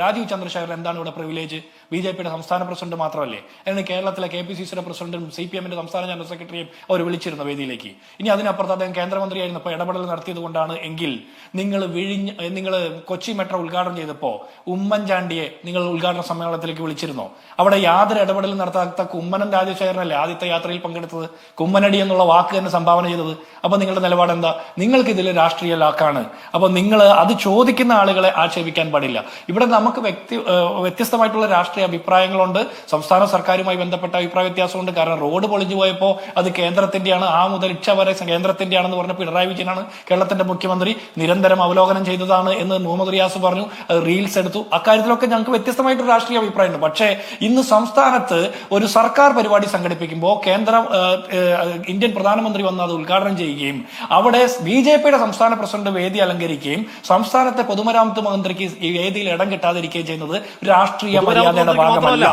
രാജീവ് ചന്ദ്രശേഖരൻ എന്താണ് ഇവിടെ പ്രിവിലേജ്? ബിജെപിയുടെ സംസ്ഥാന പ്രസിഡന്റ് മാത്രമല്ലേ? അതിന് കേരളത്തിലെ KPCCയുടെ പ്രസിഡന്റും CPM-ന്റെ സംസ്ഥാന ജനറൽ സെക്രട്ടറിയും അവർ വിളിച്ചിരുന്ന വേദിയിലേക്ക്. ഇനി അതിനപ്പുറത്ത് അദ്ദേഹം കേന്ദ്രമന്ത്രിയായിരുന്നപ്പോൾ ഇടപെടൽ നടത്തിയത് കൊണ്ടാണ് എങ്കിൽ നിങ്ങൾ കൊച്ചി മെട്രോ ഉദ്ഘാടനം ചെയ്തപ്പോൾ ഉമ്മൻചാണ്ടിയെ നിങ്ങൾ ഉദ്ഘാടന സമ്മേളനത്തിലേക്ക് വിളിച്ചിരുന്നോ? അവിടെ യാതൊരു ഇടപെടലും നടത്താത്ത കുമ്മനം രാജശേഖരനല്ലേ ആദ്യത്തെ യാത്രയിൽ പങ്കെടുത്തത്? കുമ്മനടി എന്നുള്ള വാക്ക് തന്നെ സംഭാവന ചെയ്തത്. അപ്പൊ നിങ്ങളുടെ നിലപാട് എന്താ? നിങ്ങൾക്ക് ഇതിൽ രാഷ്ട്രീയ ലാക്കാണ്. അപ്പൊ നിങ്ങൾ അത് ചോദിക്കുന്ന ആളുകളെ ആക്ഷേപിക്കാൻ പാടില്ല. ഇവിടെ നമുക്ക് വ്യത്യസ്തമായിട്ടുള്ള രാഷ്ട്രീയ അഭിപ്രായങ്ങളുണ്ട്. സംസ്ഥാന സർക്കാരുമായി ബന്ധപ്പെട്ട അഭിപ്രായ വ്യത്യാസമുണ്ട്. കാരണം റോഡ് പൊളിഞ്ഞു പോയപ്പോൾ അത് കേന്ദ്രത്തിന്റെയാണ്, ആ മുതൽ ഇച്ഛ വരെ കേന്ദ്രത്തിന്റെയാണെന്ന് പറഞ്ഞ പിണറായി വിജയനാണ് കേരളത്തിന്റെ മുഖ്യമന്ത്രി. നിരന്തരം അവലോകനം ചെയ്തതാണ് എന്ന് മുഹമ്മദ് റിയാസ് പറഞ്ഞു, റീൽസ് എടുത്തു. അക്കാര്യത്തിലൊക്കെ ഞങ്ങൾക്ക് വ്യത്യസ്തമായിട്ടൊരു രാഷ്ട്രീയ അഭിപ്രായമുണ്ട്. പക്ഷേ ഇന്ന് സംസ്ഥാനത്ത് ഒരു സർക്കാർ പരിപാടി സംഘടിപ്പിക്കുമ്പോൾ ഇന്ത്യൻ പ്രധാനമന്ത്രി വന്ന് അത് ഉദ്ഘാടനം ചെയ്യുകയും അവിടെ BJPയുടെ സംസ്ഥാന പ്രസിഡന്റ് വേദി അലങ്കരിക്കുകയും സംസ്ഥാനത്തെ പൊതുമരാമത്ത് മന്ത്രിക്ക് ഈ വേദിയിൽ ഇടം കിട്ടാതിരിക്കുകയും ചെയ്യുന്നത് രാഷ്ട്രീയ മര്യാദയുടെ ഭാഗമല്ല.